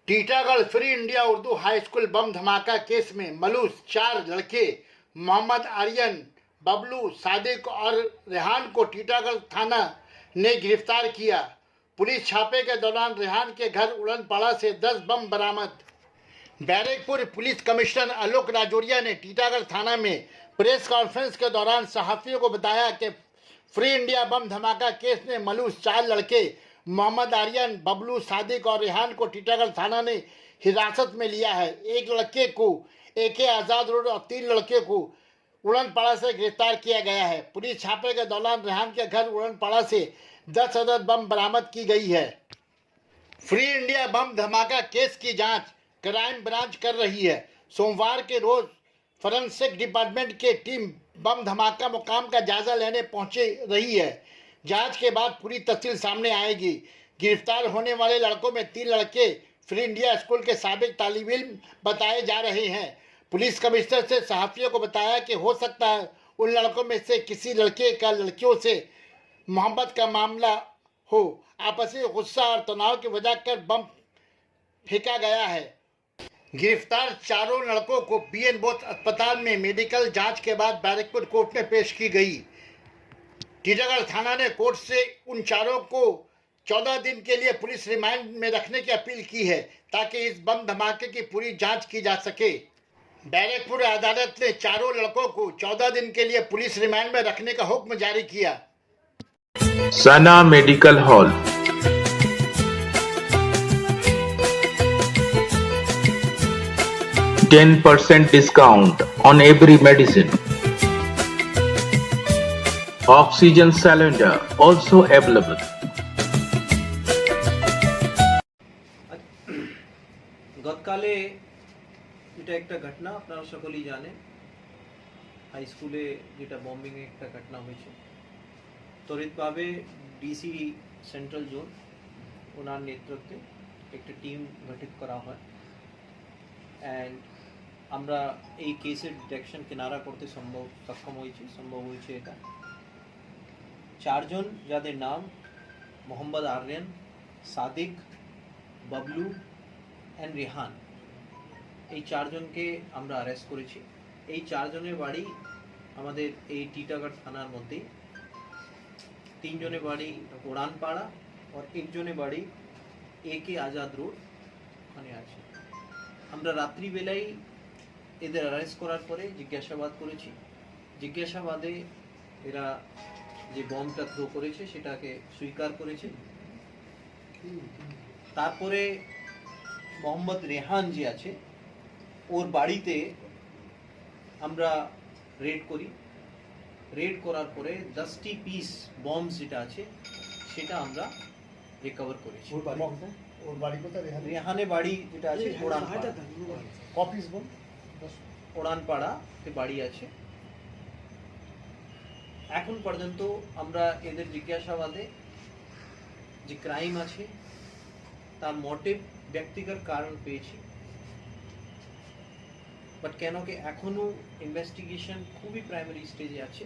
Titagarh free India Urdu high school bomb धमाका case में मलूस 4 लड़के मोहम्मद आर्यन, बबलू, सादिक और रेहान को टीटागढ़ थाना ने गिरफ्तार किया। पुलिस छापे के दौरान रेहान के घर उड़नपाड़ा से 10 बम बरामद। बैरकपुर पुलिस कमिश्नर आलोक राजौरिया ने टीटागढ़ थाना में प्रेस कॉन्फ्रेंस के दौरान सहाफियों को बताया कि फ्री इंडिया बम धमाका केस में मलूस 4 लड़के मोहम्मद आर्यन, बबलू, सादिक और रेहान को टीटागढ़ थाना ने हिरासत में लिया है। एक लड़के को AK आज़ाद रोड और 3 लड़के को उड़नपाड़ा से गिरफ्तार किया गया है। पुलिस छापे के दौरान रेहान के घर उड़नपाड़ा से 10 अदद बम बरामद की गई है। फ्री इंडिया बम धमाका केस की जांच क्राइम ब्रांच कर रही है। सोमवार के रोज फॉरेंसिक डिपार्टमेंट की टीम बम धमाका मुकाम का जायजा लेने पहुंची रही है। जांच के बाद पूरी तफसील सामने आएगी। गिरफ्तार होने वाले लड़कों में 3 लड़के फ्री इंडिया स्कूल के साबिक तालिब इल्म बताए जा रहे हैं। पुलिस कमिश्नर से सहाफियों को बताया कि हो सकता है उन लड़कों में से किसी लड़के का लड़कियों से मोहब्बत का मामला हो। आपसी गुस्सा और तनाव की वजह कर बम फेंका गया है। गिरफ्तार चारों लड़कों को BN बोस अस्पताल में मेडिकल जांच के बाद बैरकपुर कोर्ट में पेश की गई। टीटागढ़ थाना ने कोर्ट से उन चारों को 14 दिन के लिए पुलिस रिमांड में रखने की अपील की है ताकि इस बम धमाके की पूरी जांच की जा सके। बैरकपुर अदालत ने चारों लड़कों को 14 दिन के लिए पुलिस रिमांड में रखने का हुक्म जारी किया। Sana medical hall, %10 discount on every medicine. Oxygen cylinder also available. গতকালে এটা একটা ঘটনা আপনারা সকলেই জানেন, হাই স্কুলে যেটা বম্বিং এর একটা ঘটনা হয়েছে। তড়িৎভাবে ডিসি সেন্ট্রাল জোন ওনার নেতৃত্বে একটা টিম গঠিত করা হয় অ্যান্ড আমরা এই কেসের ডিটেকশন কিনারা করতে সক্ষম হয়েছে। এটা 4 জন যাদের নাম মোহাম্মদ আর্যন, সাদিক, বাবলু অ্যান্ড রেহান, এই 4 জনকে আমরা অ্যারেস্ট করেছি। এই 4 জনের বাড়ি আমাদের এই টিটাগড় থানার মধ্যে। 3 জনের বাড়ি উড়ানপাড়া আর 1 জনের বাড়ি AK আজাদ রোড ওখানে আছে। আমরা রাত্রিবেলায় এদের অ্যারেস্ট করার পরে জিজ্ঞাসাবাদ করেছি। জিজ্ঞাসাবাদে এরা যে বমটা থ্রো করেছে সেটাকে স্বীকার করেছে। তারপরে মোহাম্মদ রেহান যে আছে ওর বাড়িতে আমরা রেড করি। রেড করার পরে 10টি পিস বম্ব যেটা আছে সেটা আমরা রিকভার করেছি। ওর বাড়ি কোথায়? রেহানের বাড়ি যেটা আছে উড়ানপাড়া। কপিস বম উড়ানপাড়াতে বাড়ি আছে। এখন পর্যন্ত আমরা এদের জিজ্ঞাসাবাদে যে ক্রাইম আছে তার মোটিভ ব্যক্তিগত কারণ পেয়েছি, বাট কেন কি এখনো ইনভেস্টিগেশন খুবই প্রাইমারি স্টেজে আছে,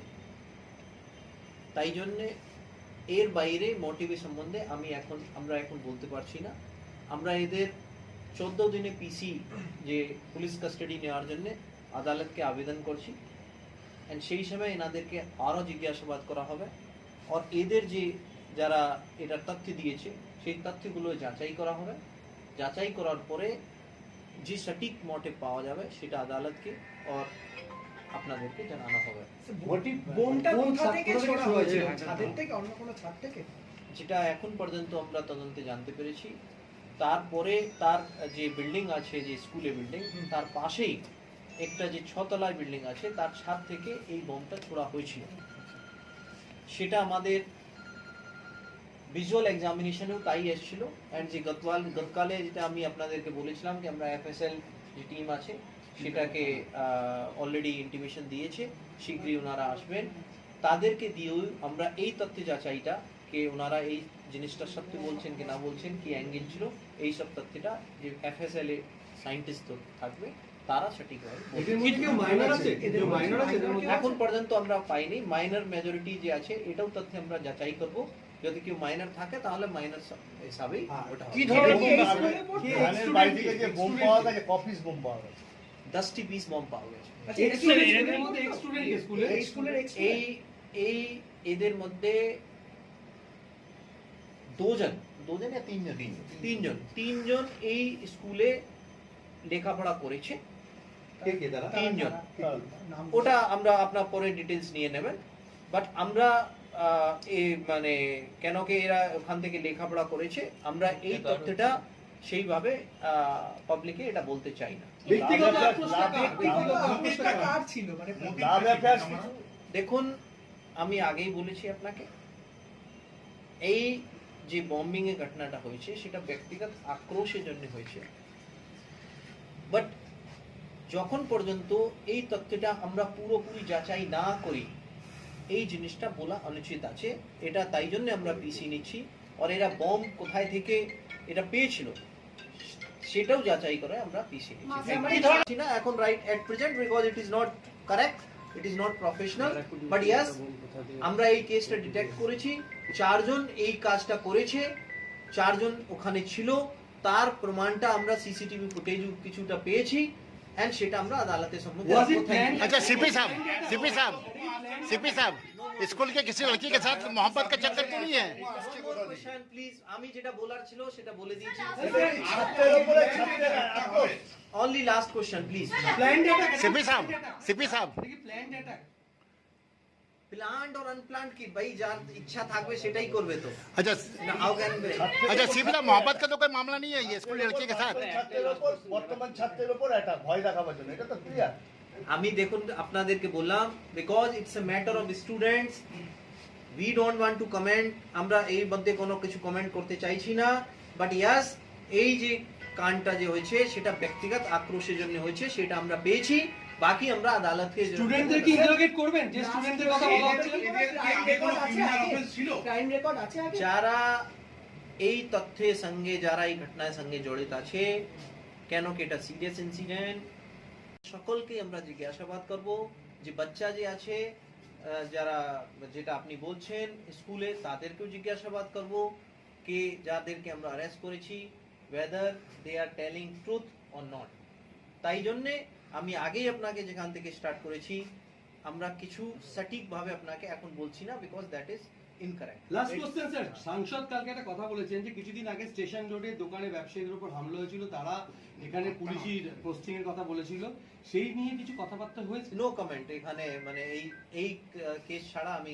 তাই জন্য এর বাইরে মোটিভের সম্বন্ধে আমরা এখন বলতে পারছি না। আমরা এদের 14 দিনে পিসি যে পুলিশ কাস্টাডি নেওয়ার জন্য আদালতকে আবেদন করছি এন্ড সেই সময় এনাদেরকে আরও জিজ্ঞাসাবাদ করা হবে আর এদের যে যারা এটা তথ্য দিয়েছে সেই তথ্যগুলো যাচাই করা হবে। যাচাই করার পরে যে সঠিক মোটিভ পাওয়া যাবে সেটা আদালতকে আর আপনাদেরকে জানানো হবে। যেটা এখন পর্যন্ত আমরা তদন্তে জানতে পেরেছি, তারপরে তার যে বিল্ডিং আছে, যে স্কুলের বিল্ডিং, তার পাশেই একটা যে 6 তলার বিল্ডিং আছে তার ছাদ থেকে এই বমটা ছোড়া হয়েছিল। সেটা আমাদের ভিজুয়াল এক্সামিনেশনেও তাই এসেছিল অ্যান্ড যে গতকালে যেটা আমি আপনাদেরকে বলেছিলাম যে আমরা FSL যে টিম আছে সেটাকে অলরেডি ইন্টিমেশন দিয়েছে, শীঘ্রই ওনারা আসবেন। তাদেরকে দিয়েও আমরা এই তথ্য যাচাইটা কে ওনারা এই জিনিসটা সত্যি বলছেন কি না বলছেন, কি অ্যাঙ্গেল ছিল, এই সব তথ্যটা যে FSL এ সায়েন্টিস্ট থাকবে তারা সঠিকভাবে এখন পর্যন্ত আমরা পাইনি। মাইনর মেজরিটি যে আছে এটাও তথ্য আমরা যাচাই করব যদি কেউ মাইনর থাকে তাহলে মাইনর হিসাবেই ওটা কি হবে। ধরনের ধানের বাড়ি থেকে যে বোম পাওয়া গেছে কপিস বোম পাওয়া গেছে 10টি পিস বম পাওয়া গেছে। এই এদের মধ্যে দুজন না তিনজন এই স্কুলে লেখাপড়া করেছে। কে কে তারা তিনজন ওটা আমরা আপনার পরে ডিটেলস নিয়ে নেবেন, বাট আমরা মানে কেন কি এরা ওখান থেকে লেখাপড়া করেছে আমরা এই তথ্যটা সেইভাবে পাবলিকে এটা বলতে চাই না। দেখুন, আমি আগেই বলেছি আপনাকে, এই যে বম্বিং এর ঘটনাটা হয়েছে সেটা ব্যক্তিগত আক্রোশের জন্য হয়েছে, বাট যখন পর্যন্ত এই তথ্যটা আমরা পুরোপুরি যাচাই না করি এই জিনিসটা বলা অনুচিত আছে। এটা তাই জন্য আমরা পিসি নিচ্ছি, আর এরা বম কোথায় থেকে এটা পেয়েছিল সেটাও যাচাই করে আমরা পিসি নিচ্ছি না এখন right at present, because it is not correct, it is not professional. But ইয়াস, আমরা এই কেসটা ডিটেক্ট করেছি, 4 জন এই কাজটা করেছে, 4 জন ওখানে ছিল, তার প্রমাণটা আমরা সিসিটিভি ফুটেজ কিছুটা পেয়েছি, এন্ড সেটা আমরা আদালতের সম্মুখে अच्छा सीपी साहब स्कूल के किसी लड़की के साथ मोहब्बत का चक्कर तो नहीं है? প্লিজ, আমি যেটা বলার ছিল সেটা বলে দিয়েছি। ছাত্রের উপরে ছাত্রের আক্রোশ only last question please. CP साहब প্ল্যান্ড और अनप्लान्ड की भाई যার ইচ্ছা থাকবে সেটাই করবে তো अच्छा না। হাউ ক্যান सीपी साहब मोहब्बत का तो कोई मामला नहीं है ये स्कूल लड़की के साथ। ছাত্রের উপর বর্তমান ছাত্রের উপর এটা ভয় দেখাবার জন্য, এটা তো ক্লিয়ার। আমি দেখুন আপনাদেরকে বললাম, because it's a matter of students, we don't want to comment, আমরা এই মধ্যে কোনো কিছু কমেন্ট করতে চাইছি না। বাট ইয়াস, এই যে কাণ্ডটা যে হয়েছে সেটা ব্যক্তিগত আক্রোশের জন্য হয়েছে, সেটা আমরা পেয়েছি, বাকি আমরা আদালতকে স্টুডেন্টদেরকে ইন্টারোগেট করবেন, যে স্টুডেন্টদের কথা বলা হচ্ছে ক্রাইম রেকর্ড আছে আগে? যারা এই তথ্যের সঙ্গে, যারা এই ঘটনার সঙ্গে জড়িত আছে, কেন কি এটা সিরিয়াস ইনসিডেন্ট, সকলকে আমরা জিজ্ঞাসাবাদ করব। যে বাচ্চা যে আছে যারা যেটা আপনি বলছেন স্কুলে, তাদেরকেও জিজ্ঞাসাবাদ করব কে যাদেরকে আমরা অ্যারেস্ট করেছি, whether they are telling truth or not। তাই জন্যে আমি আগেই আপনাকে যেখান থেকে স্টার্ট করেছি, আমরা কিছু সঠিকভাবে আপনাকে এখন বলছি না, because that is incorrect. Last question sir, সাংসদ কালকে একটা কথা বলেছেন যে কিছুদিন আগে স্টেশন রোডে দোকানে ব্যবসায়ীদের উপর হামলা হয়েছিল, তারা এখানে পুলিশি পোস্টিং এর কথা বলেছিল, সেই নিয়ে কিছু কথাবার্তা হয়েছে? নো কমেন্ট এখানে, মানে এই কেস ছাড়া আমি